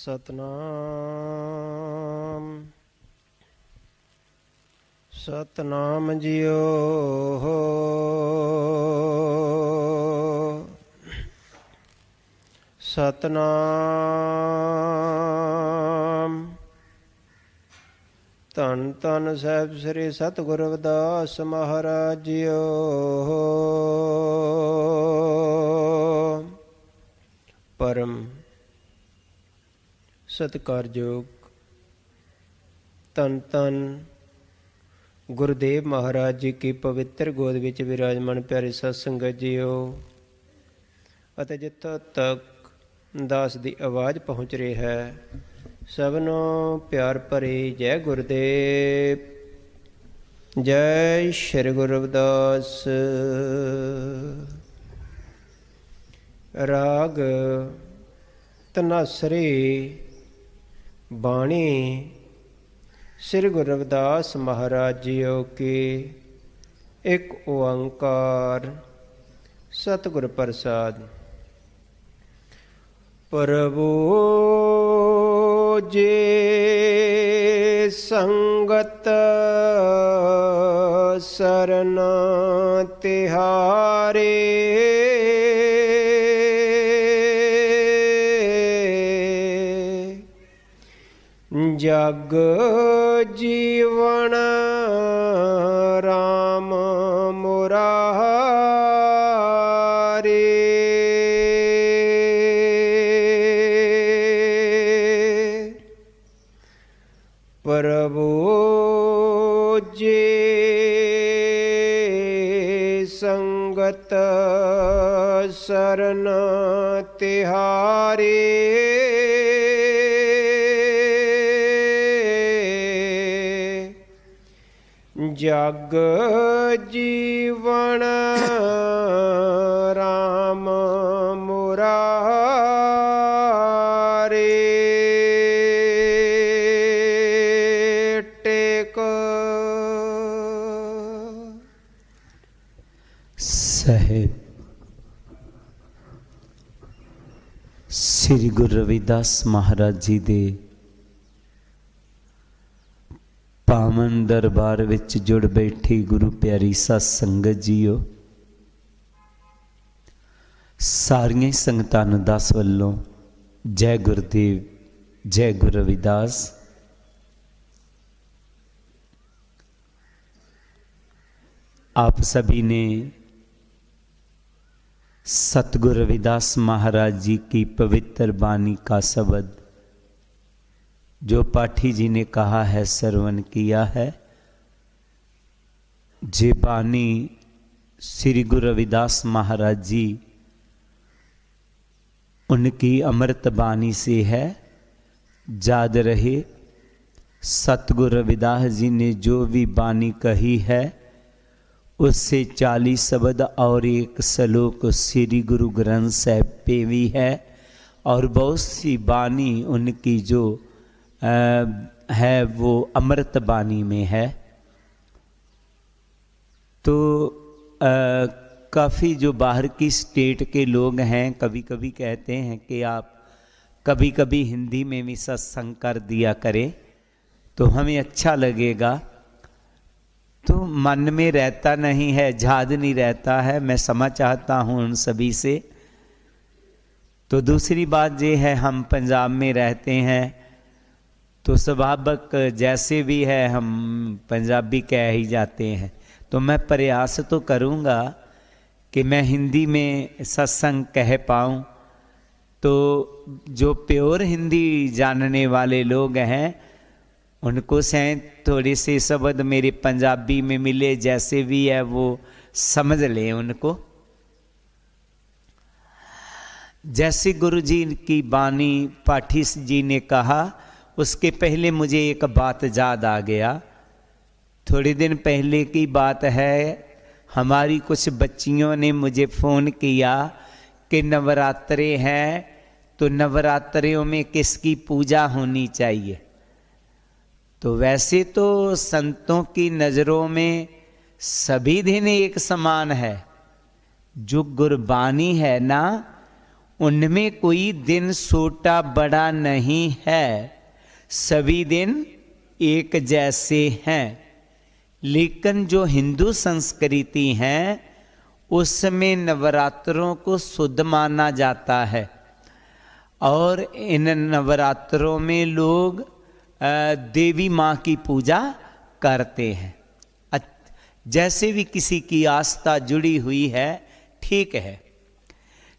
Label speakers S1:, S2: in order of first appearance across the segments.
S1: सतनाम सतनाम जियो सतनाम धन धन साहिब श्री सतगुरु रविदास महाराज जियो परम सत्कारयोग धन धन गुरुदेव महाराज जी की पवित्र गोद विच विराजमान प्यारे सत्संगत जीओ ਅਤੇ ਜਿੱਥੋਂ ਤੱਕ ਦਾਸ ਦੀ ਆਵਾਜ਼ ਪਹੁੰਚ ਰਹੀ ਹੈ ਸਭ ਨੂੰ ਪਿਆਰ ਭਰੀ ਜੈ ਗੁਰਦੇਵ ਜੈ ਸ਼੍ਰੀ ਗੁਰੂ ਰਵਿਦਾਸ। ਰਾਗ ਧਨਾਸਰੀ ਬਾਣੀ श्री गुरु रविदास महाराज जीओ की एक ओंकार सतगुर प्रसाद। प्रभु जे संगत सरन तिहारे जग जीवन राम मुरारे। प्रभु जे संगत सरन तिहारे जग जीवन राम मुरारे। टेक
S2: साहिब श्री गुरु रविदास महाराज जी दे पावन दरबार विच जुड़ बैठी गुरु प्यारी सत संगत जीओ सारियां संगतां नूं दास वल्लों जय गुरुदेव जय गुरु रविदास। आप सभी ने सतगुरु रविदास महाराज जी की पवित्र बानी का शब्द जो पाठी जी ने कहा है श्रवण किया है। जे बानी श्री गुरु रविदास महाराज जी उनकी अमृत बानी से है। याद रहे सतगुरु रविदास जी ने जो भी बानी कही है उससे 40 शब्द और एक श्लोक श्री गुरु ग्रंथ साहिब पे भी है और बहुत सी बानी उनकी जो है वो अमृत बानी में है। तो काफ़ी जो बाहर की स्टेट के लोग हैं कभी कभी कहते हैं कि आप कभी कभी हिंदी में भी सत्संग कर दिया करें तो हमें अच्छा लगेगा। तो मन में रहता नहीं है, याद नहीं रहता है। मैं समझ चाहता हूँ उन सभी से। तो दूसरी बात ये है हम पंजाब में रहते हैं तो स्वाभाविक जैसे भी है हम पंजाबी कह ही जाते हैं। तो मैं प्रयास तो करूँगा कि मैं हिंदी में सत्संग कह पाऊँ। तो जो प्योर हिंदी जानने वाले लोग हैं उनको शायद थोड़े से शब्द मेरे पंजाबी में मिले, जैसे भी है वो समझ लें उनको। जैसे गुरु जी की बानी पाठी जी ने कहा उसके पहले मुझे एक बात याद आ गया। थोड़े दिन पहले की बात है, हमारी कुछ बच्चियों ने मुझे फ़ोन किया कि नवरात्रे हैं तो नवरात्रों में किसकी पूजा होनी चाहिए। तो वैसे तो संतों की नज़रों में सभी दिन एक समान है। जो गुरबानी है ना उनमें कोई दिन छोटा बड़ा नहीं है, सभी दिन एक जैसे हैं। लेकिन जो हिंदू संस्कृति है उसमें नवरात्रों को शुद्ध माना जाता है और इन नवरात्रों में लोग देवी माँ की पूजा करते हैं। जैसे भी किसी की आस्था जुड़ी हुई है ठीक है,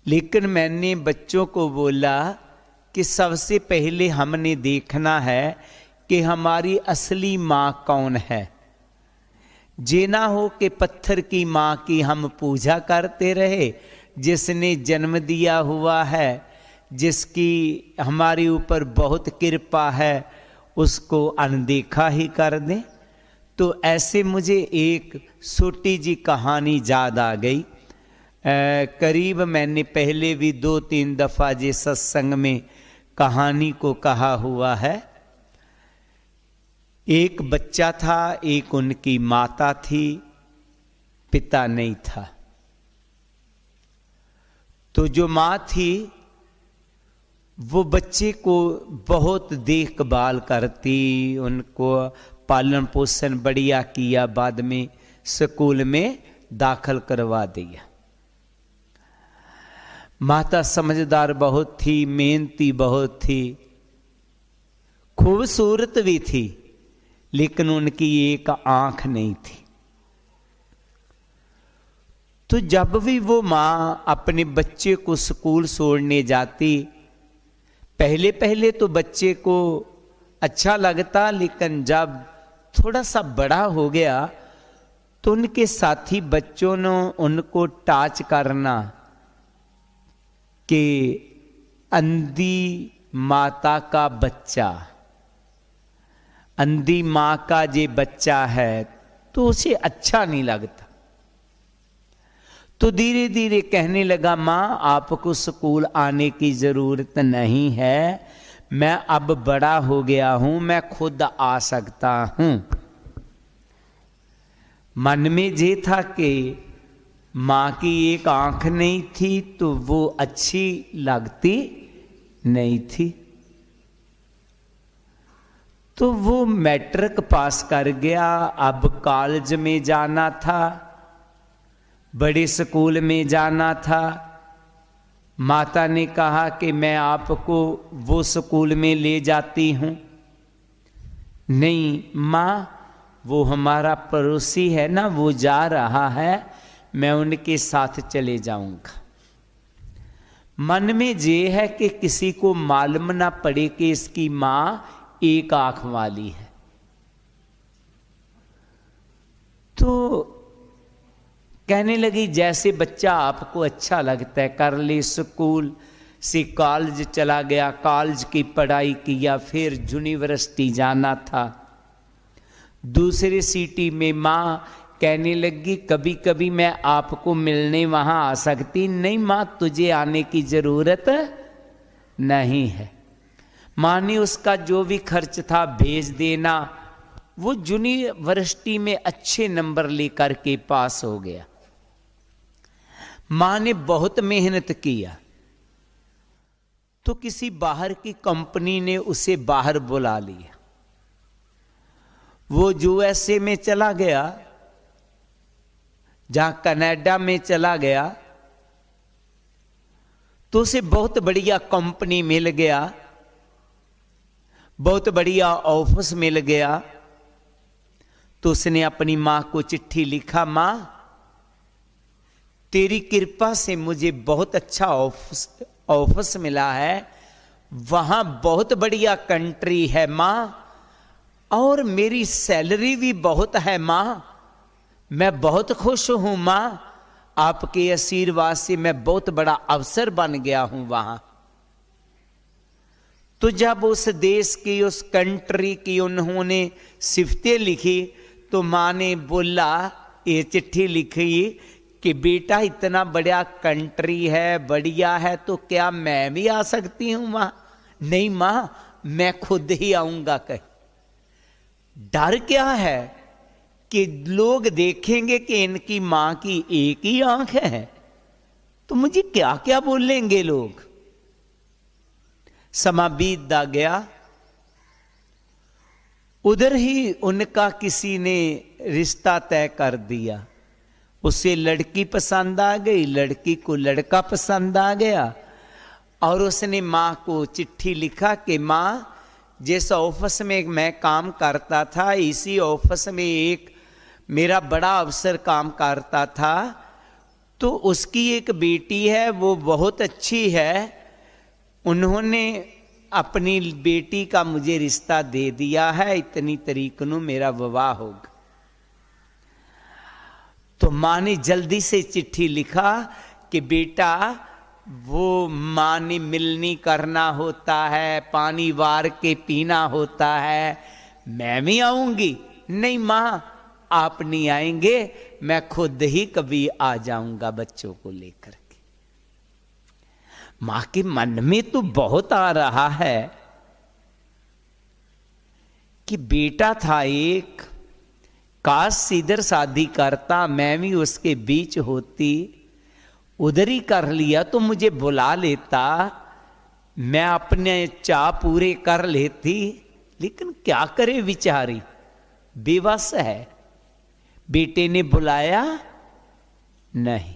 S2: लेकिन मैंने बच्चों को बोला कि सबसे पहले हमने देखना है कि हमारी असली माँ कौन है। जे ना हो कि पत्थर की माँ की हम पूजा करते रहे, जिसने जन्म दिया हुआ है, जिसकी हमारे ऊपर बहुत कृपा है, उसको अनदेखा ही कर दें। तो ऐसे मुझे एक छोटी जी कहानी याद आ गई। करीब मैंने पहले भी 2-3 दफ़ा जे सत्संग में कहानी को कहा हुआ है। एक बच्चा था, एक उनकी माता थी, पिता नहीं था। तो जो माँ थी वो बच्चे को बहुत देखभाल करती, उनको पालन पोषण बढ़िया किया, बाद में स्कूल में दाखिल करवा दिया। माता समझदार बहुत थी, मेहनती बहुत थी, खूबसूरत भी थी, लेकिन उनकी एक आंख नहीं थी। तो जब भी वो माँ अपने बच्चे को स्कूल छोड़ने जाती, पहले पहले तो बच्चे को अच्छा लगता, लेकिन जब थोड़ा सा बड़ा हो गया तो उनके साथी बच्चों ने उनको टाच करना कि अंधी माता का बच्चा, अंधी माँ का जे बच्चा है, तो उसे अच्छा नहीं लगता। तो धीरे धीरे कहने लगा, माँ आपको स्कूल आने की जरूरत नहीं है, मैं अब बड़ा हो गया हूं, मैं खुद आ सकता हूं। मन में ये था कि माँ की एक आंख नहीं थी तो वो अच्छी लगती नहीं थी। तो वो मैट्रिक पास कर गया, अब कॉलेज में जाना था, बड़े स्कूल में जाना था। माता ने कहा कि मैं आपको वो स्कूल में ले जाती हूँ। नहीं माँ, वो हमारा पड़ोसी है ना, वो जा रहा है, मैं उनके साथ चले जाऊंगा। मन में ये है कि किसी को मालूम ना पड़े कि इसकी माँ एक आंख वाली है। तो कहने लगी, जैसे बच्चा आपको अच्छा लगता है कर ले। स्कूल से कॉलेज चला गया, कॉलेज की पढ़ाई किया, फिर यूनिवर्सिटी जाना था। दूसरी सिटी में माँ कहने लगी, कभी कभी मैं आपको मिलने वहां आ सकती। नहीं माँ, तुझे आने की जरूरत नहीं है। माँ ने उसका जो भी खर्च था भेज देना। वो यूनिवर्सिटी में अच्छे नंबर लेकर के पास हो गया। माँ ने बहुत मेहनत किया, तो किसी बाहर की कंपनी ने उसे बाहर बुला लिया। वो यूएसए में चला गया, जहां कनाडा में चला गया, तो उसे बहुत बढ़िया कंपनी मिल गया, बहुत बढ़िया ऑफिस मिल गया। तो उसने अपनी मां को चिट्ठी लिखा, मां तेरी कृपा से मुझे बहुत अच्छा ऑफिस मिला है, वहां बहुत बढ़िया कंट्री है मां, और मेरी सैलरी भी बहुत है मां, मैं बहुत खुश हूं मां, आपके आशीर्वाद से मैं बहुत बड़ा अफसर बन गया हूं वहां। तो जब उस देश की, उस कंट्री की उन्होंने सिफतें लिखी, तो मां ने बोला, ये चिट्ठी लिखी कि बेटा इतना बड़ा कंट्री है, बढ़िया है, तो क्या मैं भी आ सकती हूं वहां? नहीं मां, मैं खुद ही आऊंगा। कहीं डर क्या है कि लोग देखेंगे कि इनकी मां की एक ही आंख है, तो मुझे क्या क्या बोलेंगे लोग। समा बीतता गया। उधर ही उनका किसी ने रिश्ता तय कर दिया। उसे लड़की पसंद आ गई, लड़की को लड़का पसंद आ गया, और उसने माँ को चिट्ठी लिखा कि माँ, जिस ऑफिस में मैं काम करता था, इसी ऑफिस में एक मेरा बड़ा अफसर काम करता था, तो उसकी एक बेटी है, वो बहुत अच्छी है, उन्होंने अपनी बेटी का मुझे रिश्ता दे दिया है, इतनी तारीख को मेरा विवाह होगा। तो माँ ने जल्दी से चिट्ठी लिखा कि बेटा, वो माँ ने मिलनी करना होता है, पानी वार के पीना होता है, मैं भी आऊंगी। नहीं माँ, आप नहीं आएंगे, मैं खुद ही कभी आ जाऊंगा बच्चों को लेकर के। मां के मन में तो बहुत आ रहा है कि बेटा था एक, काश इधर शादी करता, मैं भी उसके बीच होती, उधर ही कर लिया तो मुझे बुला लेता, मैं अपने चाह पूरे कर लेती। लेकिन क्या करे बेचारी, बेबस है। बेटे ने बुलाया नहीं,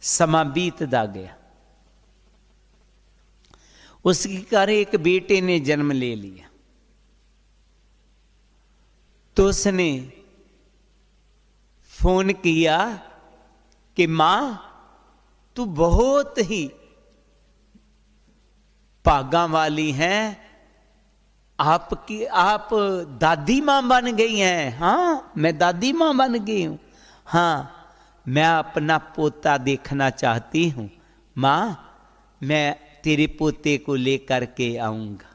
S2: समा बीतता गया। उसके कारण एक बेटे ने जन्म ले लिया। तो उसने फोन किया कि मां, तू बहुत ही भागा वाली हैं, आप दादी मां बन गई हैं। हाँ, मैं दादी मां बन गई हूं। हाँ, मैं अपना पोता देखना चाहती हूं मां, मैं तेरे पोते को लेकर के आऊंगा।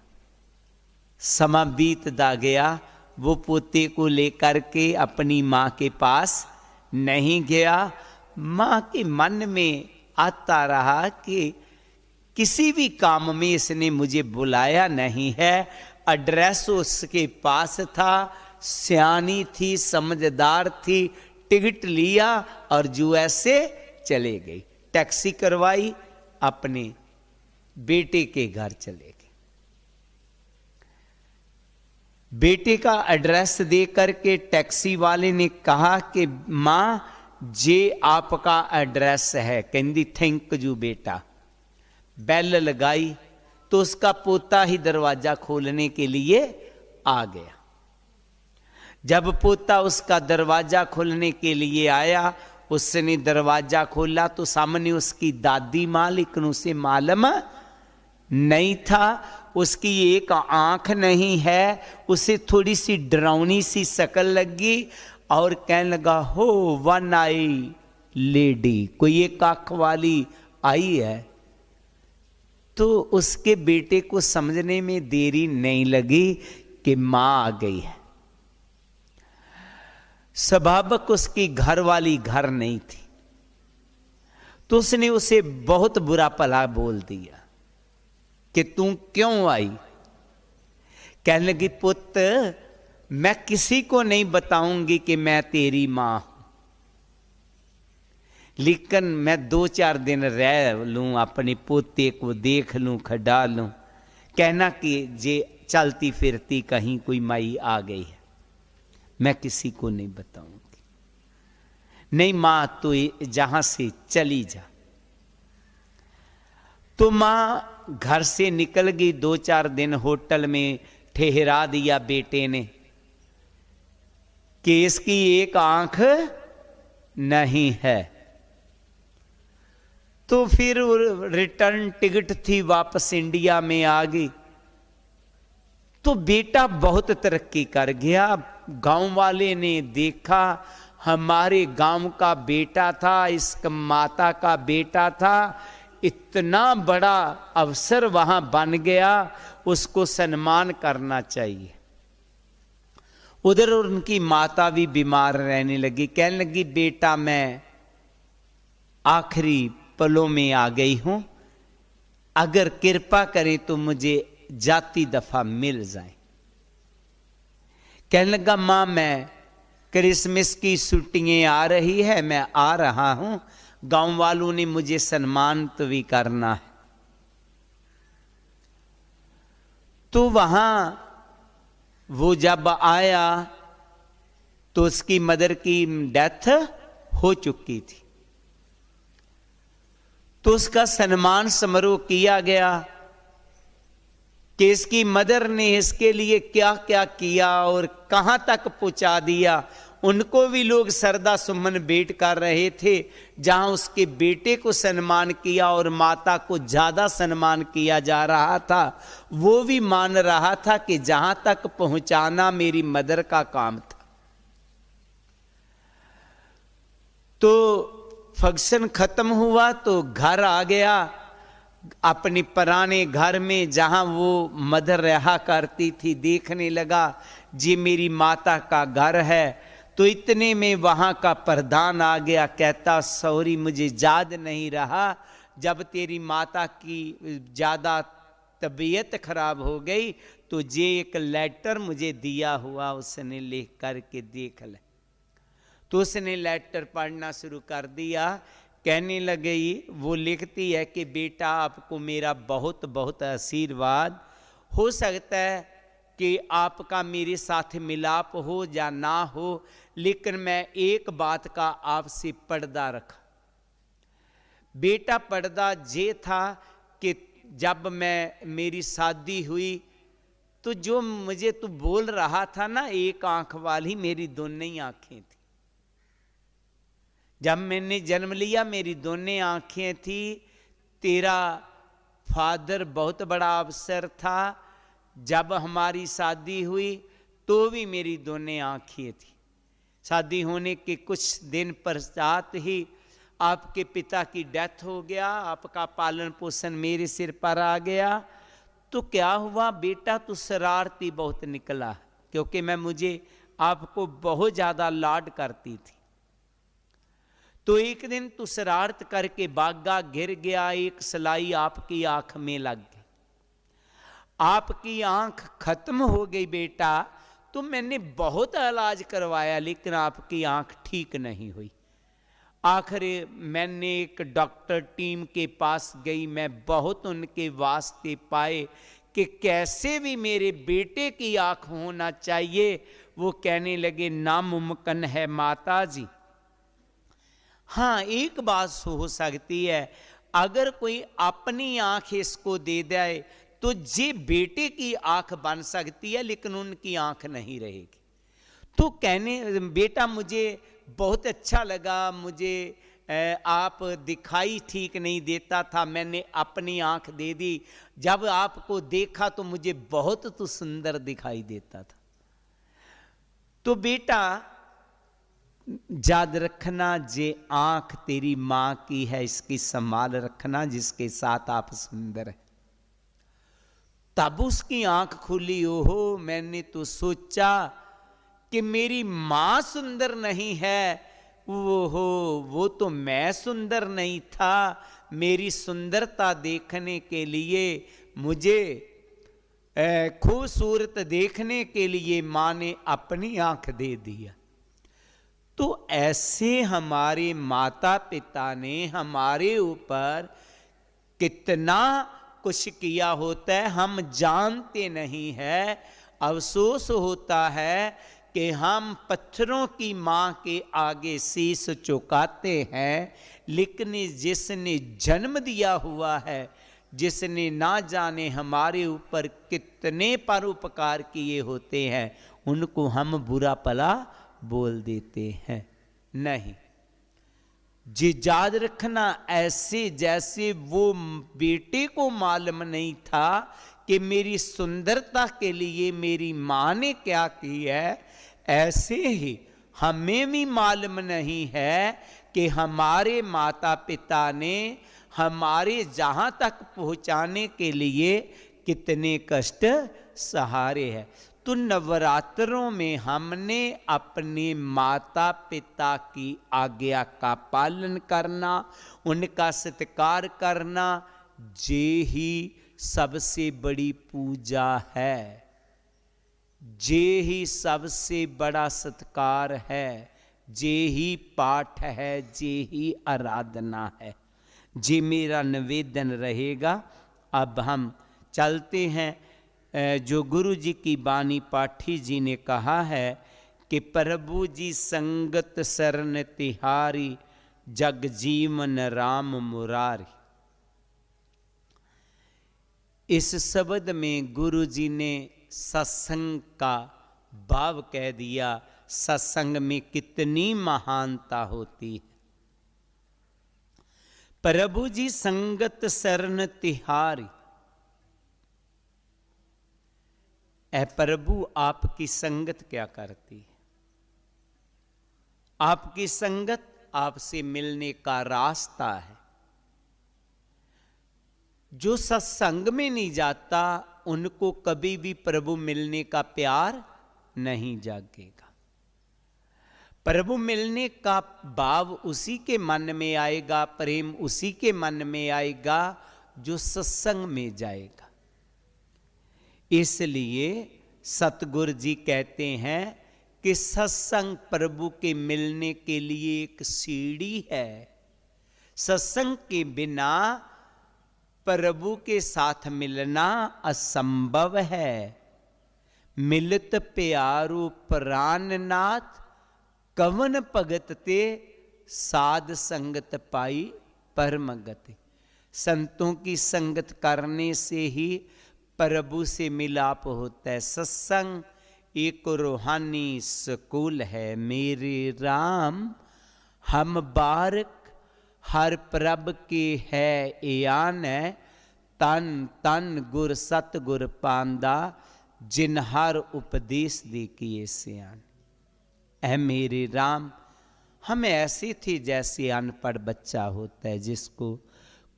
S2: समा बीतता गया, वो पोते को लेकर के अपनी मां के पास नहीं गया। मां के मन में आता रहा कि किसी भी काम में इसने मुझे बुलाया नहीं है। एड्रेस उसके पास था, सियानी थी, समझदार थी, टिकट लिया और यूएस से चले गई। टैक्सी करवाई, अपने बेटे के घर चले गए। बेटे का एड्रेस दे करके टैक्सी वाले ने कहा कि मां, जे आपका एड्रेस है। कहती थैंक यू बेटा। बेल लगाई तो उसका पोता ही दरवाजा खोलने के लिए आ गया। जब पोता उसका दरवाजा खोलने के लिए आया, उसने दरवाजा खोला तो सामने उसकी दादी मां, लेकिन उसे मालूम नहीं था, उसकी एक आंख नहीं है। उसे थोड़ी सी डरावनी सी शक्ल लगी और कहने लगा, हो वन आई लेडी, कोई एक आंख वाली आई है। तो उसके बेटे को समझने में देरी नहीं लगी कि मां आ गई है। स्वाभाविक उसकी घर वाली घर नहीं थी, तो उसने उसे बहुत बुरा भला बोल दिया कि तू क्यों आई। कहने लगी, पुत्र, मैं किसी को नहीं बताऊंगी कि मैं तेरी मां हूं, लेकिन मैं 2-4 दिन रह लूं, अपने पोते को देख लूं, खड़ा लूं। कहना कि जे चलती फिरती कहीं कोई माई आ गई है, मैं किसी को नहीं बताऊंगी। नहीं मां, तो जहां से चली जा। तो मां घर से निकल गई। 2-4 दिन होटल में ठहरा दिया बेटे ने कि इसकी एक आंख नहीं है। तो फिर रिटर्न टिकट थी, वापस इंडिया में आ गई। तो बेटा बहुत तरक्की कर गया। गांव वाले ने देखा, हमारे गांव का बेटा था, इस माता का बेटा था, इतना बड़ा अवसर वहां बन गया, उसको सम्मान करना चाहिए। उधर उनकी माता भी बीमार रहने लगी। कहने लगी, बेटा मैं आखिरी पलों में आ गई हूं, अगर कृपा करें तो मुझे जाती दफा मिल जाए। कहने लगा, मां मैं क्रिसमस की छुट्टियां आ रही है, मैं आ रहा हूं, गांव वालों ने मुझे सम्मानित भी करना है। तो वहां वो जब आया तो उसकी मदर की डेथ हो चुकी थी। तो उसका सम्मान समारोह किया गया कि इसकी मदर ने इसके लिए क्या क्या किया और कहां तक पहुंचा दिया। उनको भी लोग श्रद्धा सुमन भेंट कर रहे थे। जहां उसके बेटे को सम्मान किया और माता को ज्यादा सम्मान किया जा रहा था, वो भी मान रहा था कि जहां तक पहुंचाना मेरी मदर का काम था। तो फंक्शन खत्म हुआ तो घर आ गया, अपने पुराने घर में जहां वो मदर रहा करती थी। देखने लगा जी मेरी माता का घर है। तो इतने में वहां का प्रधान आ गया, कहता सॉरी मुझे याद नहीं रहा, जब तेरी माता की ज्यादा तबीयत खराब हो गई तो ये एक लेटर मुझे दिया हुआ उसने लिख करके देख ले। तो उसने लेटर पढ़ना शुरू कर दिया। कहने लगे वो लिखती है कि बेटा आपको मेरा बहुत बहुत आशीर्वाद। हो सकता है कि आपका मेरे साथ मिलाप हो या ना हो, लेकिन मैं एक बात का आपसे पर्दा रखा। बेटा पर्दा ये था कि जब मेरी शादी हुई तो जो मुझे तू बोल रहा था ना एक आंख वाली, मेरी दोनों ही आंखें थी। जब मैंने जन्म लिया मेरी दोनों आंखें थी। तेरा फादर बहुत बड़ा अफसर था। जब हमारी शादी हुई तो भी मेरी दोनों आंखें थी। शादी होने के कुछ दिन पश्चात ही आपके पिता की डेथ हो गया। आपका पालन पोषण मेरे सिर पर आ गया। तो क्या हुआ बेटा, तू शरारती बहुत निकला, क्योंकि मुझे आपको बहुत ज्यादा लाड करती थी। तो एक दिन तू शरारत करके भागा, गिर गया, एक सलाई आपकी आंख में लग गई, आपकी आंख खत्म हो गई बेटा। तो मैंने बहुत इलाज करवाया लेकिन आपकी आंख ठीक नहीं हुई। आखिर मैंने एक डॉक्टर टीम के पास गई, मैं बहुत उनके वास्ते पाए कि कैसे भी मेरे बेटे की आंख होना चाहिए। वो कहने लगे नामुमकिन है माता जी। हाँ एक बात हो सकती है, अगर कोई अपनी आंख इसको दे दे तो जे बेटे की आंख बन सकती है लेकिन उनकी आंख नहीं रहेगी। तो कहने बेटा मुझे बहुत अच्छा लगा, मुझे आप दिखाई ठीक नहीं देता था, मैंने अपनी आंख दे दी। जब आपको देखा तो मुझे बहुत तो सुंदर दिखाई देता था। तो बेटा याद रखना, जे आंख तेरी मां की है इसकी संभाल रखना, जिसके साथ आप सुंदर है। तब उसकी आंख खुली। ओहो, मैंने तो सोचा कि मेरी मां सुंदर नहीं है, ओहो वो तो मैं सुंदर नहीं था। मेरी सुंदरता देखने के लिए, मुझे खूबसूरत देखने के लिए मां ने अपनी आंख दे दिया। तो ऐसे हमारे माता पिता ने हमारे ऊपर कितना कुछ किया होता है हम जानते नहीं है। अफसोस होता है कि हम पत्थरों की मां के आगे शीश झुकाते हैं, लेकिन जिसने जन्म दिया हुआ है, जिसने ना जाने हमारे ऊपर कितने परोपकार किए होते हैं, उनको हम बुरा भला बोल देते हैं। नहीं जी, याद रखना, ऐसे जैसे वो बेटे को मालूम नहीं था कि मेरी सुंदरता के लिए मेरी मां ने क्या किया है, ऐसे ही हमें भी मालूम नहीं है कि हमारे माता पिता ने हमारे जहां तक पहुंचाने के लिए कितने कष्ट सहारे हैं। तो नवरात्रों में हमने अपने माता पिता की आज्ञा का पालन करना, उनका सत्कार करना, ये ही सबसे बड़ी पूजा है, ये ही सबसे बड़ा सत्कार है, ये ही पाठ है, ये ही आराधना है। ये मेरा निवेदन रहेगा। अब हम चलते हैं जो गुरु जी की बानी पाठी जी ने कहा है कि प्रभु जी संगत शरण तिहारी, जग जीवन राम मुरारी। इस शब्द में गुरु जी ने सत्संग का भाव कह दिया। सत्संग में कितनी महानता होती है। प्रभु जी संगत शरण तिहारी। ऐ प्रभु आपकी संगत क्या करती है? आपकी संगत आपसे मिलने का रास्ता है। जो सत्संग में नहीं जाता उनको कभी भी प्रभु मिलने का प्यार नहीं जागेगा। प्रभु मिलने का भाव उसी के मन में आएगा, प्रेम उसी के मन में आएगा जो सत्संग में जाएगा। इसलिए सतगुरु जी कहते हैं कि सत्संग प्रभु के मिलने के लिए एक सीढ़ी है। सत्संग के बिना प्रभु के साथ मिलना असंभव है। मिलत प्यारो प्राणनाथ, कवन भगत ते साध संगत पाई परम गति। संतों की संगत करने से ही प्रभु से मिलाप होता है। सत्संग एक रूहानी स्कूल है। मेरे राम हम बारक हर प्रभ के है एयान है। तन तन गुर सतगुर पांदा, जिन हर उपदेश दे किए सियान। ऐ मेरे राम, हम ऐसे थे जैसे अनपढ़ बच्चा होता है जिसको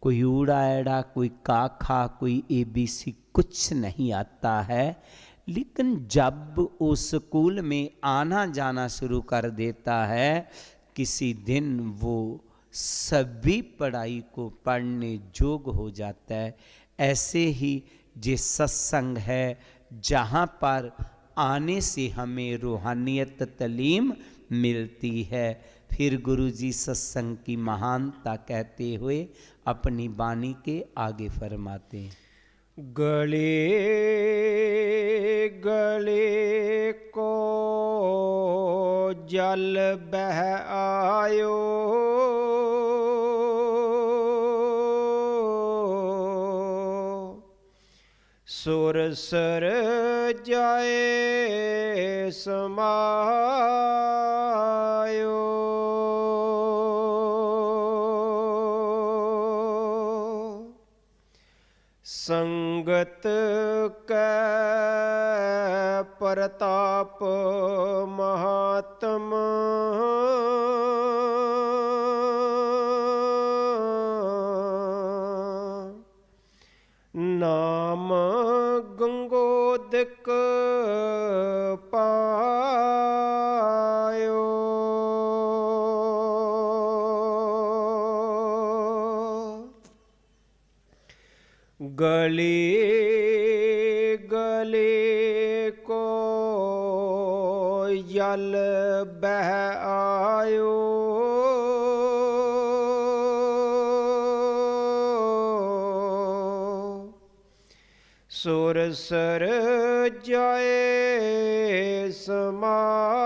S2: कोई ऊड़ा एड़ा, कोई काखा, कोई ABC कुछ नहीं आता है। लेकिन जब वो स्कूल में आना जाना शुरू कर देता है, किसी दिन वो सभी पढ़ाई को पढ़ने योग्य हो जाता है। ऐसे ही जिस सत्संग है जहाँ पर आने से हमें रूहानियत तालीम मिलती है। फिर गुरु जी सत्संग की महानता कहते हुए अपनी वाणी के आगे फरमाते हैं।
S1: गले गले को जल बह आयो, सुर सर जाए समायो। संगत कै प्रताप महात्म, नाम गंगोदक पायो। गली गली को जल बह आयो, सुर सर जाए समायो।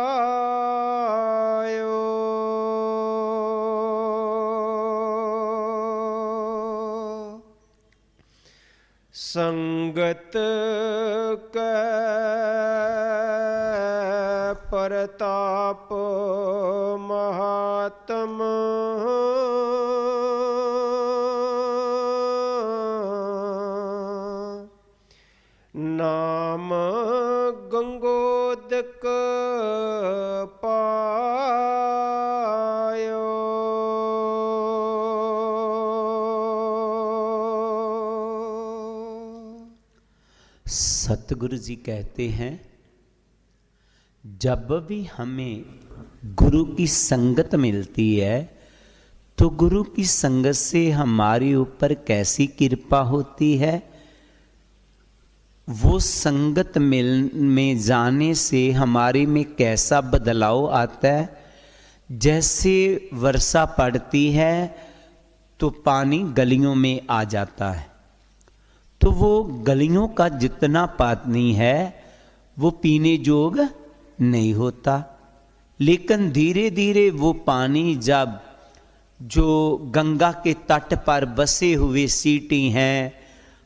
S1: संगत कै प्रताप महात्म, नाम गंगोदक पायो।
S2: सतगुरु जी कहते हैं जब भी हमें गुरु की संगत मिलती है तो गुरु की संगत से हमारे ऊपर कैसी कृपा होती है। वो संगत में जाने से हमारे में कैसा बदलाव आता है। जैसे वर्षा पड़ती है तो पानी गलियों में आ जाता है, तो वो गलियों का जितना पानी है वो पीने जोग नहीं होता। लेकिन धीरे धीरे वो पानी जब जो गंगा के तट पर बसे हुए सिटी हैं,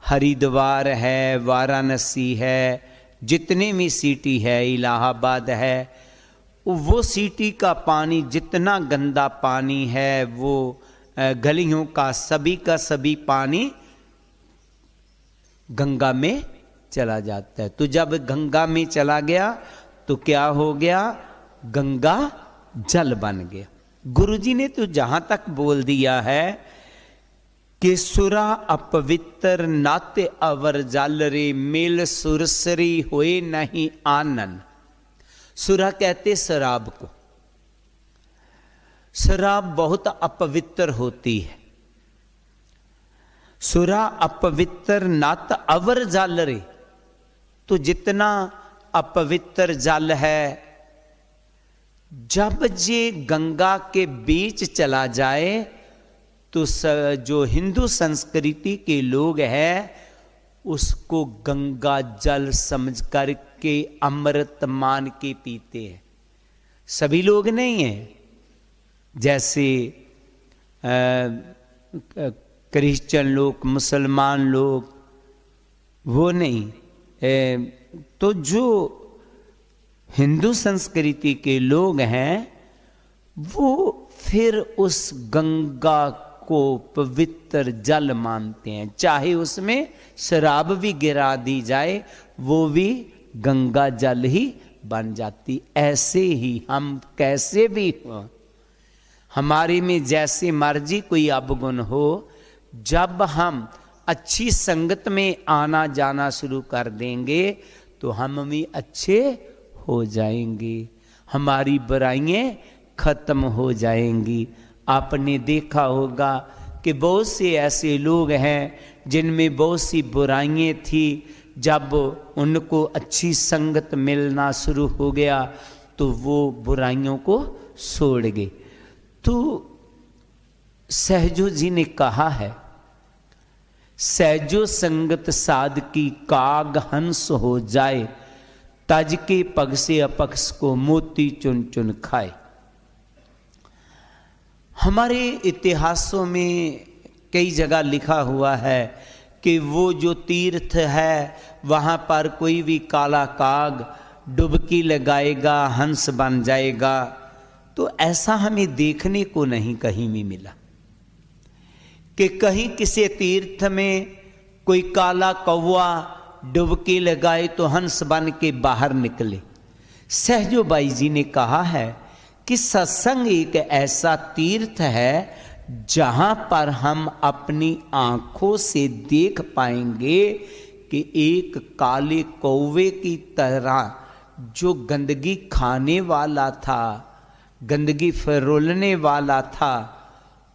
S2: हरिद्वार है, वाराणसी है, जितने भी सिटी है, इलाहाबाद है, वो सिटी का पानी जितना गंदा पानी है वो गलियों का सभी पानी गंगा में चला जाता है। तो जब गंगा में चला गया तो क्या हो गया, गंगा जल बन गया। गुरुजी ने तो जहां तक बोल दिया है कि सुरा अपवित्र नाते अवर जल रे, मेल सुरसरी होए नहीं आनन। सुरा कहते शराब को। शराब बहुत अपवित्र होती है। सुरा अपवित्र नात अवर जल रे, तो जितना अपवित्र जल है, जब ये गंगा के बीच चला जाए तो जो हिंदू संस्कृति के लोग हैं उसको गंगा जल समझ कर के अमृत मान के पीते हैं। सभी लोग नहीं हैं, जैसे क्रिश्चियन लोग, मुसलमान लोग, वो नहीं। तो जो हिंदू संस्कृति के लोग हैं वो फिर उस गंगा को पवित्र जल मानते हैं। चाहे उसमें शराब भी गिरा दी जाए वो भी गंगा जल ही बन जाती। ऐसे ही हम कैसे भी हो, हमारे में जैसे मर्जी कोई अवगुण हो, जब हम अच्छी संगत में आना जाना शुरू कर देंगे तो हम भी अच्छे हो जाएंगे, हमारी बुराइयां खत्म हो जाएंगी। आपने देखा होगा कि बहुत से ऐसे लोग हैं जिनमें बहुत सी बुराइयां थी, जब उनको अच्छी संगत मिलना शुरू हो गया तो वो बुराइयों को छोड़ गए। तो सहजो जी ने कहा है, सहजो संगत साध की काग हंस हो जाए, तज के पग से अपक्ष को मोती चुन चुन खाए। हमारे इतिहासों में कई जगह लिखा हुआ है कि वो जो तीर्थ है वहाँ पर कोई भी काला काग डुबकी लगाएगा हंस बन जाएगा। तो ऐसा हमें देखने को नहीं कहीं भी मिला कि कहीं किसी तीर्थ में कोई काला कौवा डुबकी लगाए तो हंस बन के बाहर निकले। सहजो बाई जी ने कहा है कि सत्संग एक ऐसा तीर्थ है जहां पर हम अपनी आंखों से देख पाएंगे कि एक काले कौवे की तरह जो गंदगी खाने वाला था, गंदगी फरोलने वाला था,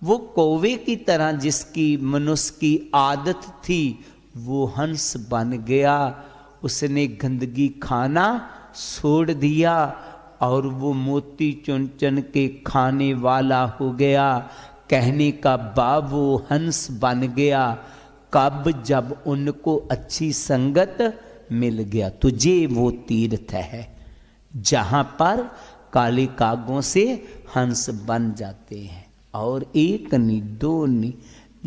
S2: वो कौवे की तरह जिसकी मनुष्य की आदत थी वो हंस बन गया। उसने गंदगी खाना छोड़ दिया और वो मोती चुन चुन के खाने वाला हो गया। कहने का भाव वो हंस बन गया कब, जब उनको अच्छी संगत मिल गया। तुझे वो तीर्थ है जहां पर काले कागों से हंस बन जाते हैं, और एक नहीं दो नहीं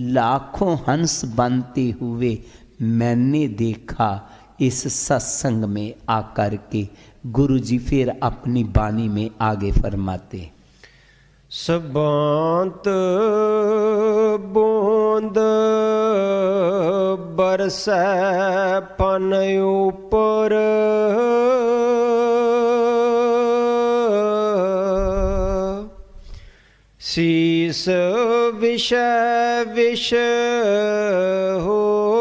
S2: लाखों हंस बनते हुए मैंने देखा इस सत्संग में आकर के। गुरुजी फिर अपनी वाणी में आगे फरमाते,
S1: सबांत बूंद बरसै पन ऊपर, शीस विषय विष होए,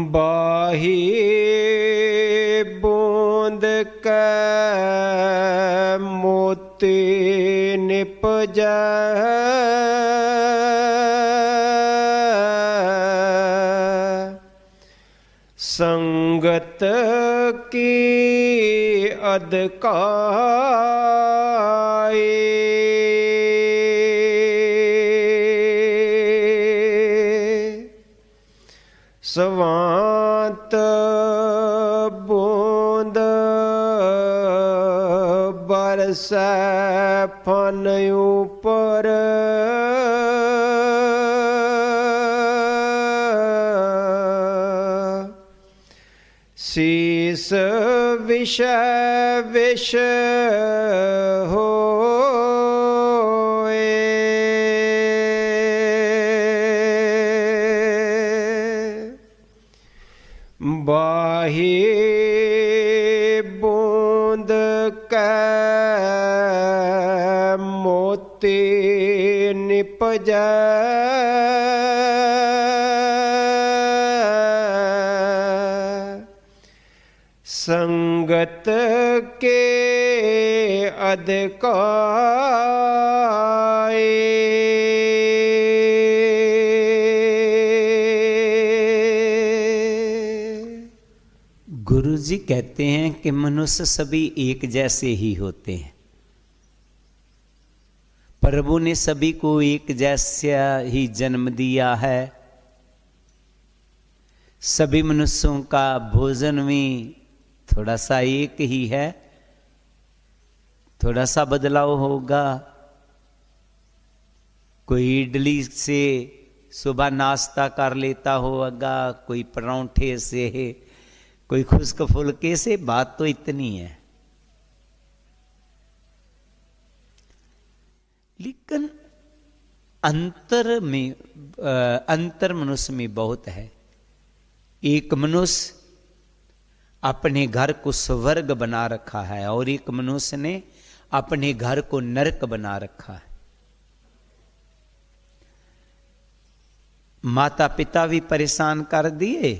S1: बाही बूंद कै मोती निपजै, संगत की अधकाई, बूंद बरसै फन ऊपर, शीस विषय विष होए। बाही बूंद कै मोती निपजै, संगत के अधिकाए।
S2: गुरु जी कहते हैं कि मनुष्य सभी एक जैसे ही होते हैं। प्रभु ने सभी को एक जैसा ही जन्म दिया है। सभी मनुष्यों का भोजन भी थोड़ा सा एक ही है, थोड़ा सा बदलाव होगा। कोई इडली से सुबह नाश्ता कर लेता होगा, कोई परांठे से, कोई खुश्क फुल्के से। बात तो इतनी है, लेकिन अंतर मनुष्य में बहुत है। एक मनुष्य अपने घर को स्वर्ग बना रखा है और एक मनुष्य ने अपने घर को नरक बना रखा है। माता पिता भी परेशान कर दिए,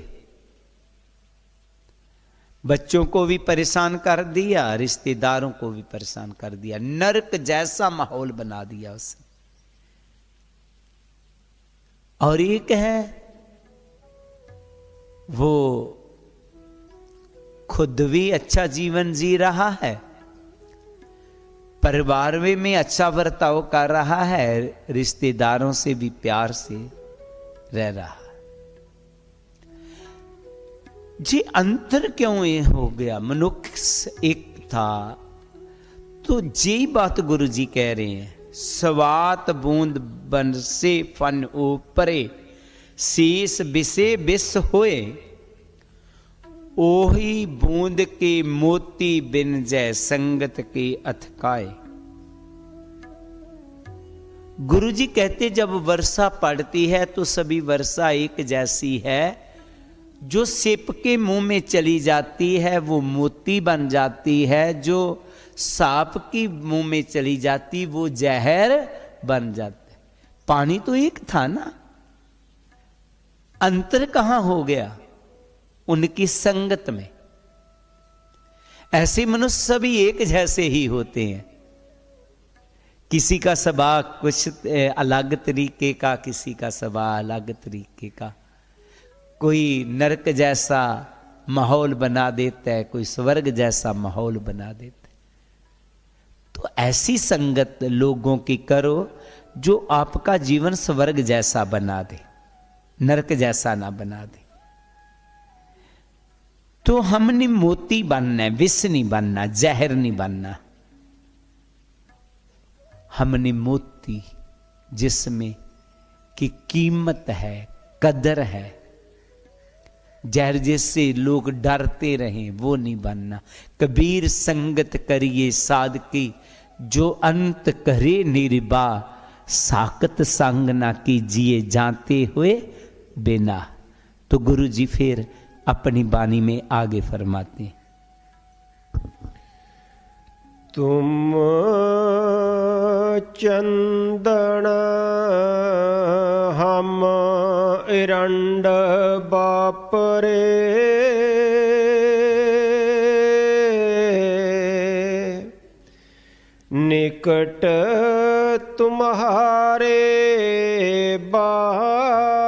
S2: बच्चों को भी परेशान कर दिया, रिश्तेदारों को भी परेशान कर दिया। नरक जैसा माहौल बना दिया उसने। और एक है वो खुद भी अच्छा जीवन जी रहा है, परिवार में अच्छा बर्ताव कर रहा है, रिश्तेदारों से भी प्यार से रह रहा है। जी अंतर क्यों ये हो गया? मनुष्य एक था तो जी बात गुरु जी कह रहे हैं। स्वात बूंद बरसे फन ऊपरे, शीस बिसे बिस होए, ओही बूंद के मोती बिन जय संगत के अथकाए। गुरु जी कहते जब वर्षा पड़ती है तो सभी वर्षा एक जैसी है। जो सिप के मुंह में चली जाती है वो मोती बन जाती है, जो सांप की मुंह में चली जाती वो जहर बन जाता है। पानी तो एक था ना, अंतर कहां हो गया? उनकी संगत में। ऐसे मनुष्य सभी एक जैसे ही होते हैं। किसी का स्वभाव कुछ अलग तरीके का, किसी का स्वभाव अलग तरीके का। कोई नरक जैसा माहौल बना देता है, कोई स्वर्ग जैसा माहौल बना देता है। तो ऐसी संगत लोगों की करो जो आपका जीवन स्वर्ग जैसा बना दे, नरक जैसा ना बना दे। तो हमने मोती बनना है, विष नहीं बनना, जहर नहीं बनना। हमने मोती जिसमें की कीमत है, कदर है, जहर जिससे लोग डरते रहें वो नहीं बनना। कबीर संगत करिए साधकी, जो अंत करे निर्बा, साकत संग ना कीजिए जाते हुए बिना। तो गुरु जी फिर अपनी वाणी में आगे फरमाते हैं,
S1: तुम चंदन हम इरंड बापरे, निकट तुम्हारे बासा,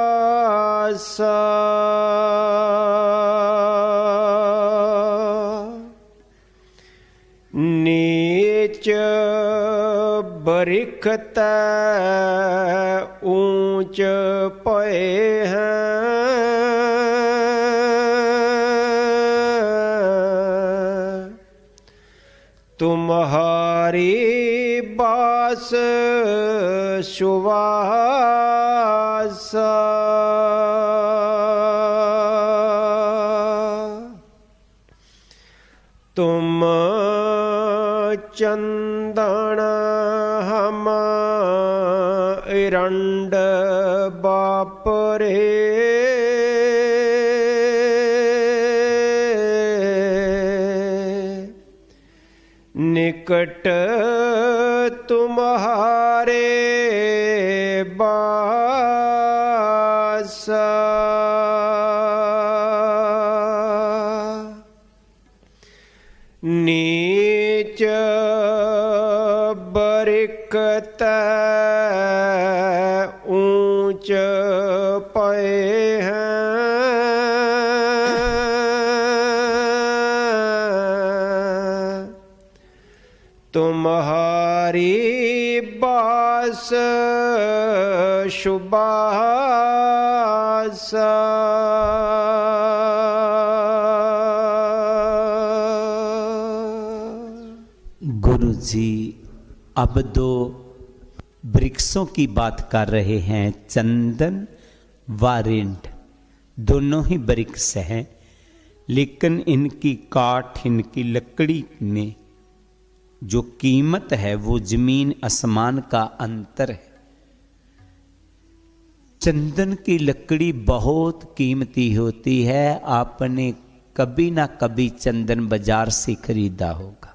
S1: नीच बरिखत ऊंच पे हैं, तुम्हारी बास सुवासा तुम चंदन हम इरंड बापरे निकट तुम्हारे बासा नीच बरिकत ऊंच पे हैं तुम्हारी बास शुभासा
S2: गुरु जी अब दो वृक्षों की बात कर रहे हैं, चंदन व रिंड, दोनों ही वृक्ष हैं, लेकिन इनकी काठ, इनकी लकड़ी में जो कीमत है वो जमीन आसमान का अंतर है। चंदन की लकड़ी बहुत कीमती होती है, आपने कभी ना कभी चंदन बाजार से खरीदा होगा।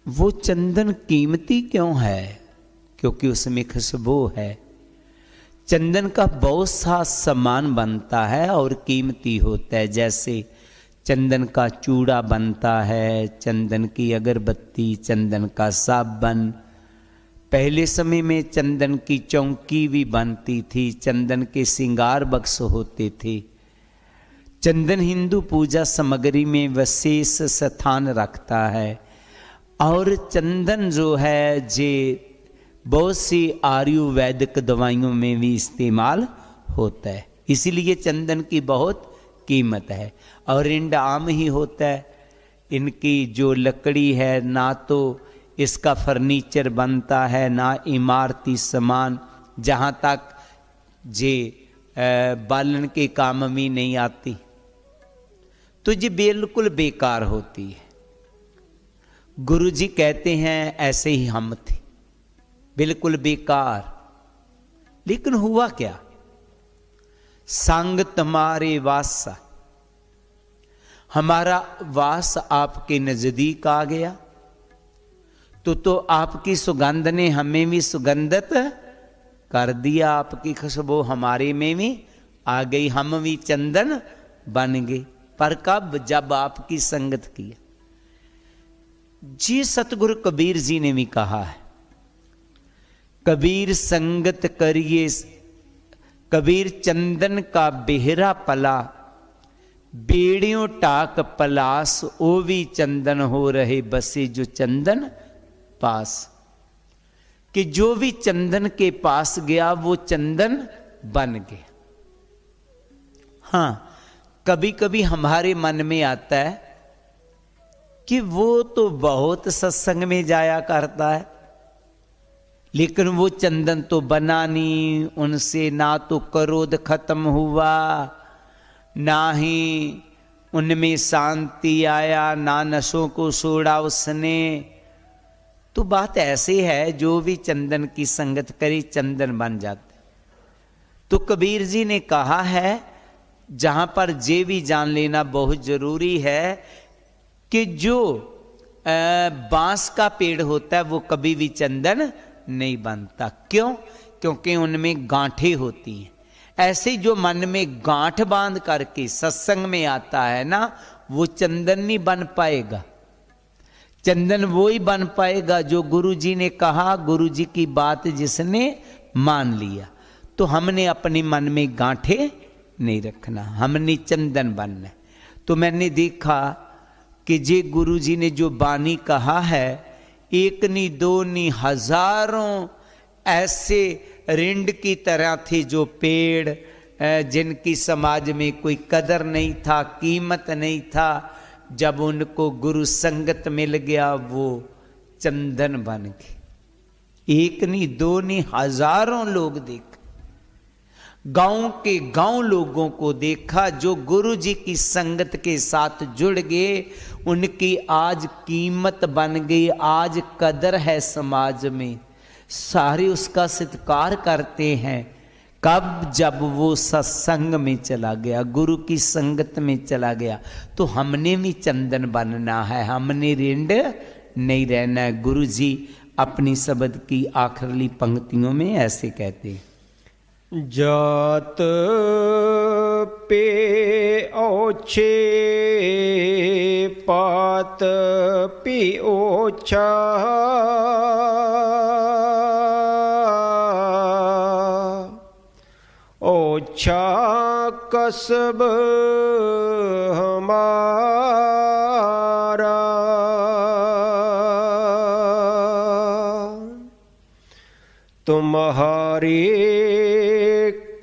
S2: वो चंदन कीमती क्यों है? क्योंकि उसमें खुशबू है। चंदन का बहुत सा सामान बनता है और कीमती होता है, जैसे चंदन का चूड़ा बनता है, चंदन की अगरबत्ती, चंदन का साबन, पहले समय में चंदन की चौकी भी बनती थी, चंदन के श्रृंगार बक्स होते थे। चंदन हिंदू पूजा सामग्री में विशेष स्थान रखता है और चंदन जो है जे बहुत सी आयुर्वेदिक दवाइयों में भी इस्तेमाल होता है, इसीलिए चंदन की बहुत कीमत है। और रिंड आम ही होता है, इनकी जो लकड़ी है ना तो इसका फर्नीचर बनता है ना इमारती सामान, जहाँ तक जे बालन के काम में नहीं आती, तो ये बिल्कुल बेकार होती है। गुरु जी कहते हैं ऐसे ही हम थे, बिल्कुल बेकार। लेकिन हुआ क्या? संग तुम्हारे वासा, हमारा वास आपके नजदीक आ गया तो आपकी सुगंध ने हमें भी सुगंधित कर दिया, आपकी खुशबू हमारे में भी आ गई, हम भी चंदन बन गए। पर कब? जब आपकी संगत की। जी सतगुरु कबीर जी ने भी कहा है, कबीर संगत करिए, कबीर चंदन का बेहरा पला, बेड़ियों टाक पलास, ओ भी चंदन हो रहे बसे जो चंदन पास। कि जो भी चंदन के पास गया वो चंदन बन गया। हाँ, कभी कभी हमारे मन में आता है कि वो तो बहुत सत्संग में जाया करता है, लेकिन वो चंदन तो बना नहीं, उनसे ना तो क्रोध खत्म हुआ, ना ही उनमें शांति आया, ना नशों को छोड़ा उसने। तो बात ऐसे है, जो भी चंदन की संगत करे चंदन बन जाते। तो कबीर जी ने कहा है, जहां पर ये भी जान लेना बहुत जरूरी है कि जो बांस का पेड़ होता है वो कभी भी चंदन नहीं बनता। क्यों? क्योंकि उनमें गांठें होती हैं। ऐसे जो मन में गांठ बांध करके सत्संग में आता है ना, वो चंदन नहीं बन पाएगा। चंदन वो ही बन पाएगा जो गुरु जी ने कहा, गुरु जी की बात जिसने मान लिया। तो हमने अपने मन में गांठे नहीं रखना, हमने चंदन बनना। तो मैंने देखा कि जे गुरु जी ने जो बानी कहा है, एक नहीं दो नहीं हजारों ऐसे रिंड की तरह थे जो पेड़ जिनकी समाज में कोई कदर नहीं था, कीमत नहीं था, जब उनको गुरु संगत मिल गया वो चंदन बन गए। एक नहीं, दो नहीं, हजारों लोग देखे, गांव के गांव लोगों को देखा जो गुरु जी की संगत के साथ जुड़ गए, उनकी आज कीमत बन गई, आज कदर है समाज में, सारे उसका सत्कार करते हैं। कब? जब वो सत्संग में चला गया, गुरु की संगत में चला गया। तो हमने भी चंदन बनना है, हमने रिंड नहीं रहना है। गुरु जी अपनी शब्द की आखिरी पंक्तियों में ऐसे कहते हैं,
S1: जात पे ओछे पात पी ओछा, ओछा कसब हमारा, तुम्हारी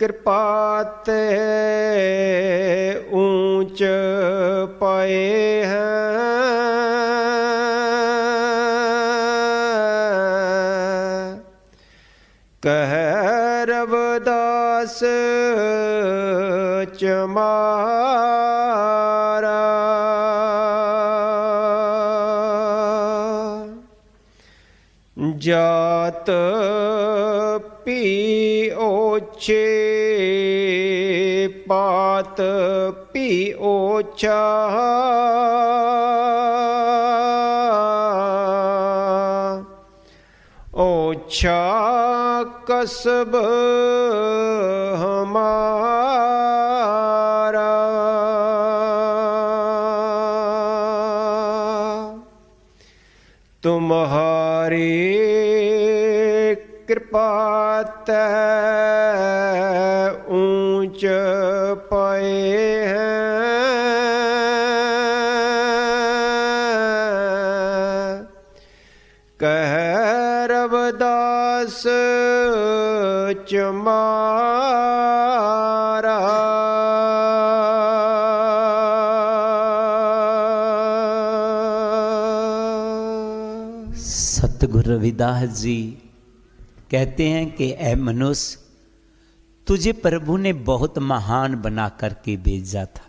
S1: कृपात ऊंच पाए हैं, कह रविदास चमारा। जात पी ओछे पात पी ओछा, ओछा कसब हमारा, तुम्हारी कृपात ऊंच पाए हैं, कह रविदास चमारा।
S2: सतगुरु रविदास जी कहते हैं कि ऐ मनुष्य, तुझे प्रभु ने बहुत महान बना करके भेजा था।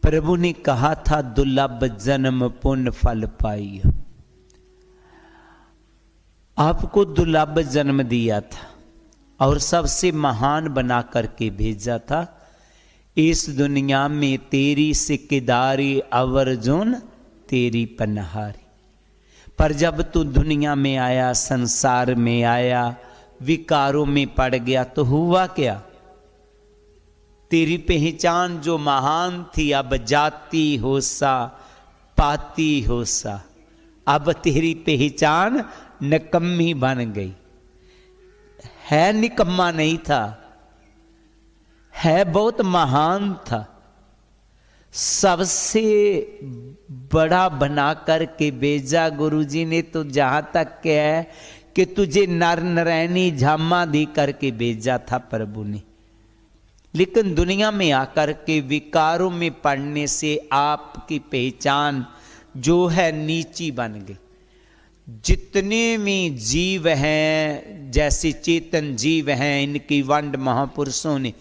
S2: प्रभु ने कहा था दुर्लभ जन्म पुण्य फल पाई। आपको दुर्लभ जन्म दिया था और सबसे महान बना करके भेजा था। इस दुनिया में तेरी सिक्केदारी अवर्जुन तेरी पनहारी। पर जब तू दुनिया में आया, संसार में आया, विकारों में पड़ गया तो हुआ क्या? तेरी पहचान जो महान थी अब जाती हो सा पाती हो सा, अब तेरी पहचान निकम्मी बन गई। है निकम्मा नहीं था, है बहुत महान था। सबसे बड़ा बना करके भेजा गुरुजी ने तो जहां तक क्या है कि तुझे नर नरैनी झामा दी करके भेजा था प्रभु ने। लेकिन दुनिया में आकर के विकारों में पड़ने से आपकी पहचान जो है नीची बन गई। जितने भी जीव हैं, जैसे चेतन जीव हैं, इनकी वंड महापुरुषों ने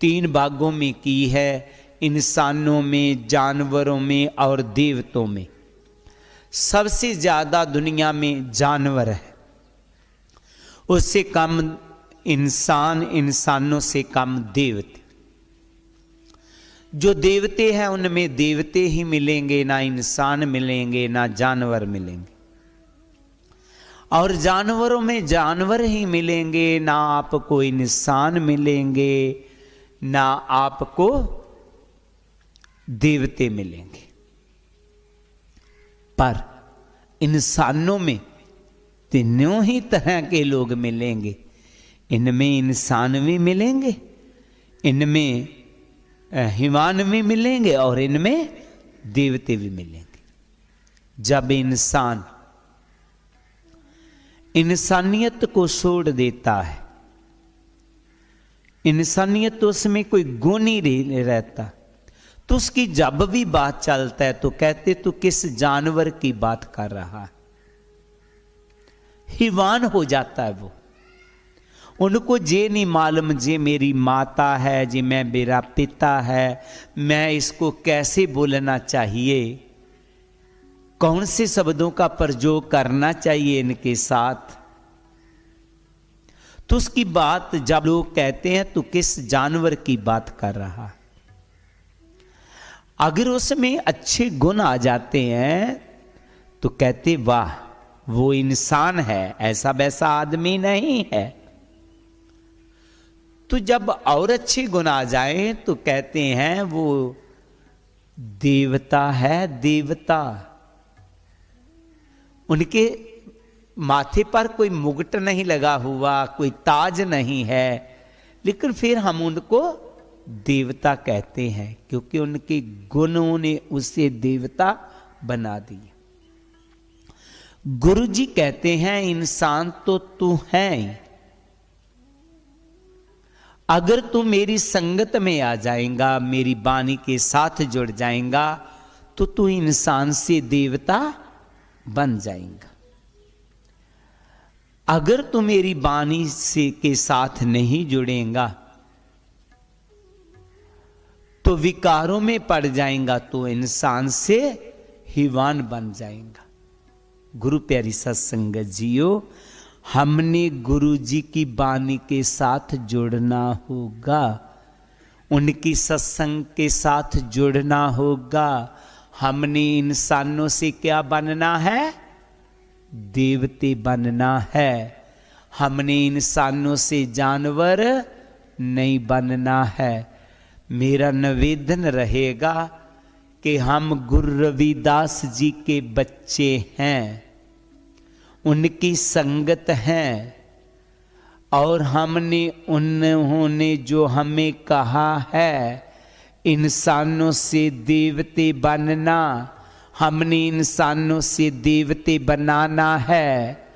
S2: 3 भागों में की है, इंसानों में, जानवरों में और देवतों में। सबसे ज्यादा दुनिया में जानवर है, उससे कम इंसान, इंसानों से कम देवते। जो देवते हैं उनमें देवते ही मिलेंगे, ना इंसान मिलेंगे, ना जानवर मिलेंगे। और जानवरों में जानवर ही मिलेंगे, ना आपको इंसान मिलेंगे, ना आपको देवते मिलेंगे। पर इंसानों में तीनों ही तरह के लोग मिलेंगे। इनमें इंसान भी मिलेंगे, इनमें हिमान भी मिलेंगे और इनमें देवते भी मिलेंगे। जब इंसान इंसानियत को छोड़ देता है, इंसानियत तो उसमें कोई गुण ही नहीं रहता, तो उसकी जब भी बात चलता है तो कहते तू किस जानवर की बात कर रहा है। हैवान हो जाता है वो। उनको जे नहीं मालूम जे मेरी माता है, जे मैं मेरा पिता है, मैं इसको कैसे बोलना चाहिए, कौन से शब्दों का प्रयोग करना चाहिए इनके साथ। तो उसकी बात जब लोग कहते हैं तो किस जानवर की बात कर रहा, अगर उसमें अच्छे गुण आ जाते हैं तो कहते वाह वो इंसान है, ऐसा वैसा आदमी नहीं है। तो जब और अच्छे गुण आ जाए तो कहते हैं वो देवता है, देवता। उनके माथे पर कोई मुकुट नहीं लगा हुआ, कोई ताज नहीं है, लेकिन फिर हम उनको देवता कहते हैं क्योंकि उनके गुणों ने उसे देवता बना दिया। गुरु जी कहते हैं इंसान तो तू है, अगर तू मेरी संगत में आ जाएगा, मेरी वाणी के साथ जुड़ जाएगा तो तू इंसान से देवता बन जाएगा। अगर तू मेरी वाणी से के साथ नहीं जुड़ेगा तो विकारों में पड़ जाएगा, तो इंसान से हैवान बन जाएगा। गुरु प्यारी सत्संगत जियो, हमने गुरु जी की वाणी के साथ जुड़ना होगा, उनकी सत्संग के साथ जुड़ना होगा। हमने इंसानों से क्या बनना है? देवते बनना है। हमने इंसानों से जानवर नहीं बनना है। मेरा निवेदन रहेगा कि हम गुरु रविदास जी के बच्चे हैं, उनकी संगत हैं, और हमने उन्होंने जो हमें कहा है इंसानों से देवते बनना, हमने इंसानों से देवते बनाना है।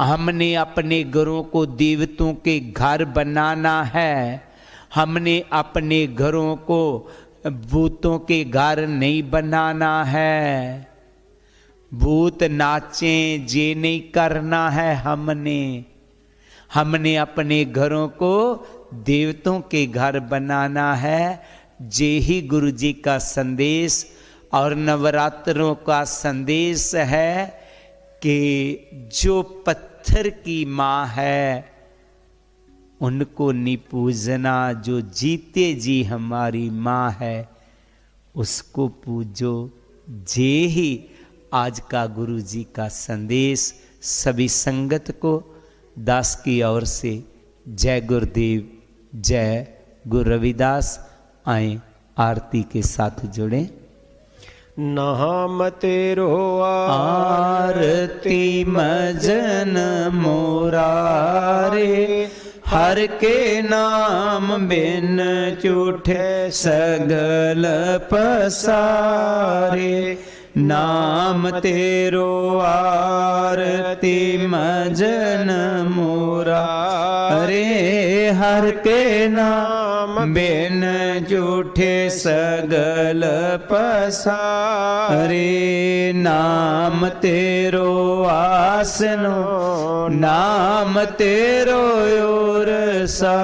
S2: हमने अपने घरों को देवतों के घर बनाना है। हमने अपने घरों को भूतों के घर नहीं बनाना है। भूत नाचें जे नहीं करना है। हमने अपने घरों को देवतों के घर बनाना है। जे ही गुरु जी का संदेश और नवरात्रों का संदेश है कि जो पत्थर की माँ है उनको नहीं पूजना, जो जीते जी हमारी माँ है उसको पूजो। जे ही आज का गुरु जी का संदेश सभी संगत को दास की ओर से जय गुरुदेव, जय गुरु रविदास। आए आरती के साथ जुड़े।
S1: नाम तेरो
S2: आरती मजन मोरारे, हर के नाम बिन चूठे सगल पसारे। नाम तेरो आरती मजन मोरारे, हर के नाम बिन जूठे सगल पसारे। नाम तेरो आसनो, नाम तेरो उरसा,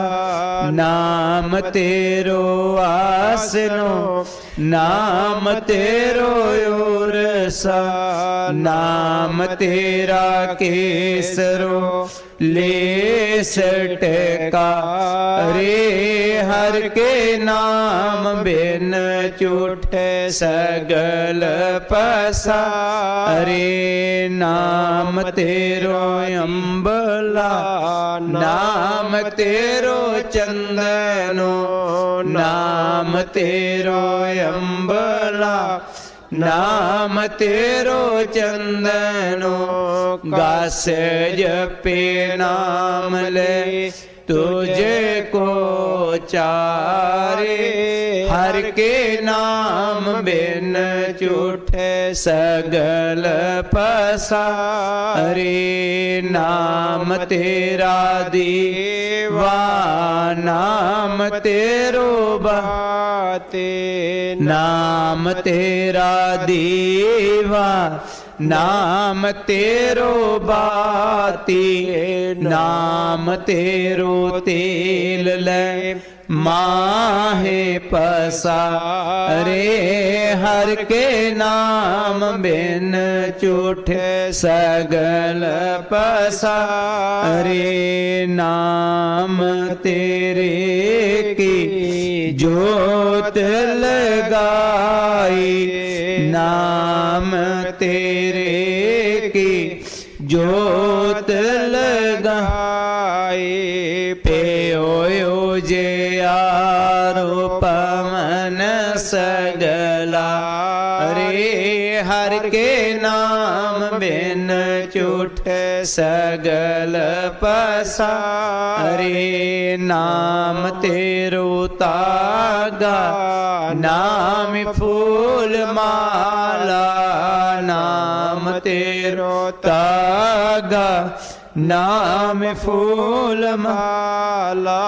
S2: नाम तेरो आसनो, नाम तेरो उरसा। नाम तेरा केसरो ले सटका रे, हर के नाम बिन चूठे सगल पसारे। नाम तेरो अम्बला, नाम तेरो चंदनो, नाम तेरो अम्बला, नाम तेरो चंदनो। गास जपे नाम ले तुझको चारे। हर के नाम बिन छूटे सगल पसारे। नाम तेरा देवा नाम तेरो बाते। नाम तेरा देवा नाम तेरो बाती। नाम तेरो तेल ले माहे पसारे। हर के नाम बिन छूटे सगल पसारे। नाम तेरे की जोत लगाई। नाम तेरे की जोत लगाई। पेयो जे आरो पवन सगला। अरे हर के नाम बिन छूटे सगल पसारे। नाम तेरो तागा नाम फूल माला। नाम तेरो तागा नाम फूल माला।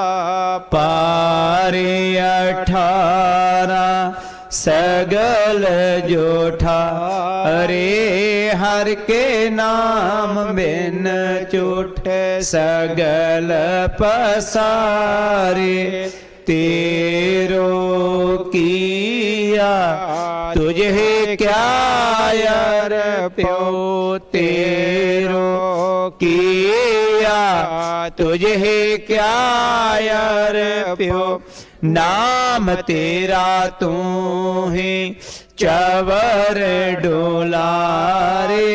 S2: पारे 18 सगल जोठा। अरे हर के नाम बिन छूटे सगल पसारे। तेरो किया तुझे क्या यार प्यो। तेरो किया तुझे क्या यार प्यो। नाम तेरा तू ही चवर डोलारे।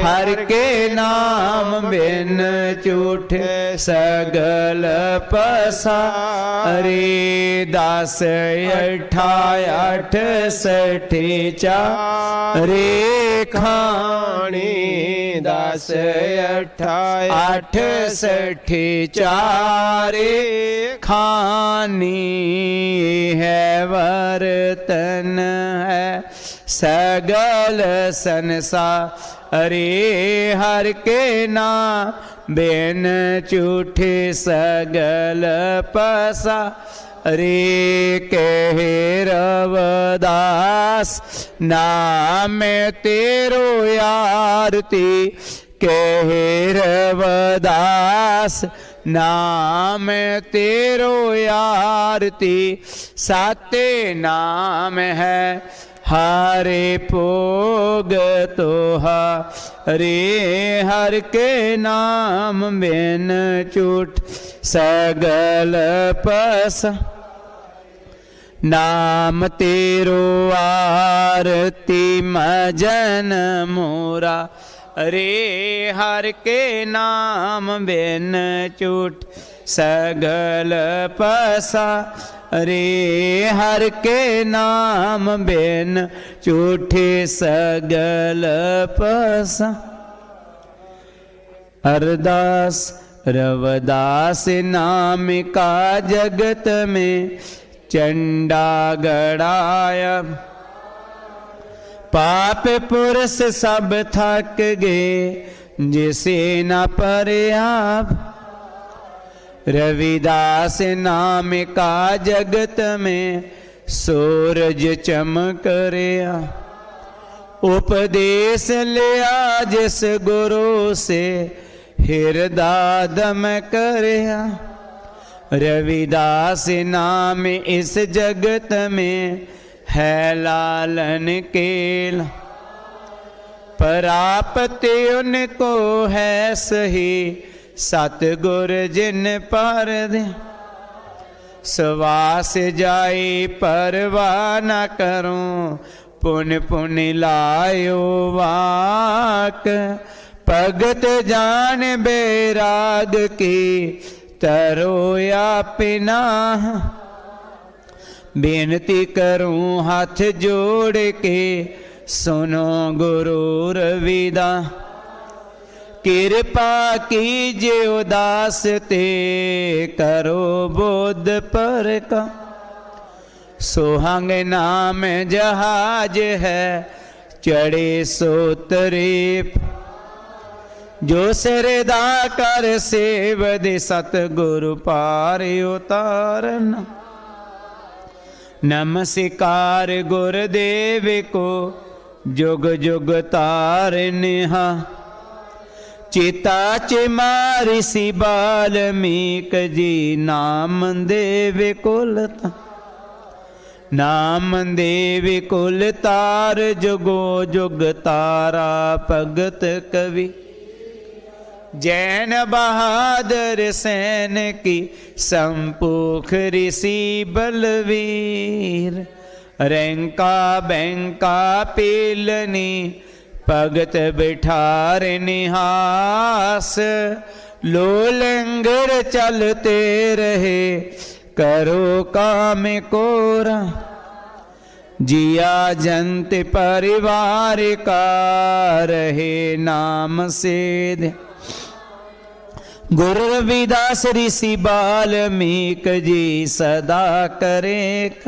S2: हर के नाम बिन छूटे सगल पसारे। 10 18 68 चारे खानी। 10 18 68 चारे खानी। है वर्तन है सगल संसार। अरे हर के नाम बिन छूटे सगल पसा। अरे कहे रवदास नाम तेरो आरती। कहे रवदास नाम तेरो आरती। साते नाम है हारे भोग तोहा। रे हर के नाम बिन छूट सगल पसा। नाम तेरो आरती मजन मोरा। अरे हर के नाम बिन छूट सगल पसा। अरे हर के नाम बिन छूटे सगल पसा। अरदास रवदास नाम का जगत में चंडा गड़ाया। पाप पुरुष सब थक गए जिसे न परे आप। रविदास नाम का जगत में सूरज चमक रिया। उपदेश लिया जिस गुरु से हृदय दम करया। रविदास नाम इस जगत में है लालन केल। प्राप्ति उनको है सही सतगुर जिन पर दे। सवास जाई परवाह न करूं पुन पुन लायो वाक। भगत जान बैराग की तरो या पिना। बेनती करूं हाथ जोड़ के सुनो गुरु रविदा। कृपा कीजिए उदास ते, करो बोध पर का। सोहंग नाम जहाज है, चढ़े सोतरे। जो सिरदा कर सेवद, सतगुरु पार उतारना। नमस्कार गुरुदेव को, जुग जुग तारनिहा। चिता चिमारी सी बाल्मीक जी, नाम देव कुलता। नाम देव कुल तार, जुगो जुग तारा भगत कवि। जैन बहादुर सैन की, संपूख ऋषि बलवीर। रैंका बैंका पेलनी, भगत बिठार निहास। लोलंगर चलते रहे, करो काम कोरा। जिया जंत परिवार का, रहे नाम सेध। गुरु रविदास ऋषि बाल्मीक जी, सदा करे।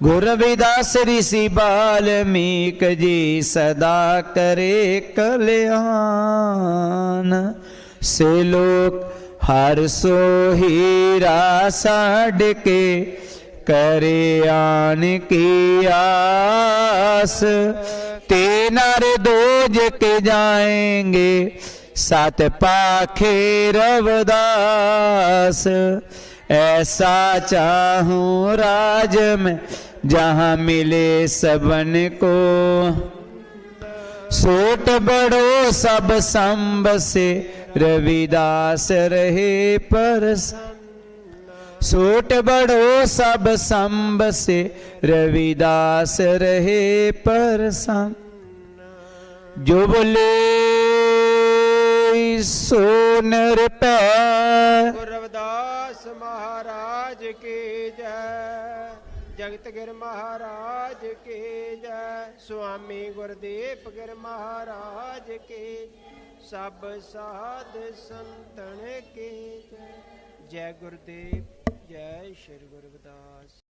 S2: गुरु रविदास ऋषि बाल्मीक जी, सदा करे कल्याण। से लोक हर सो हीरा साढ़ के, करे आन की आस। ते नर दोज के जाएंगे, सात पाखे रवदास। ऐसा चाहूं राज में, जहां मिले सबन को। सोट बड़ो सब संब से, रविदास रहे प्रसन्न। सोट बड़ो सब संब से, रविदास रहे प्रसन्न। जो बोले सो नर पै,
S1: गुरु रविदास महाराज की जय। जगत गिर महाराज की जय। स्वामी गुरुदेव गिर महाराज की। सब साध संतन की जय। जय गुरुदेव, जय श्री गुरु रविदास।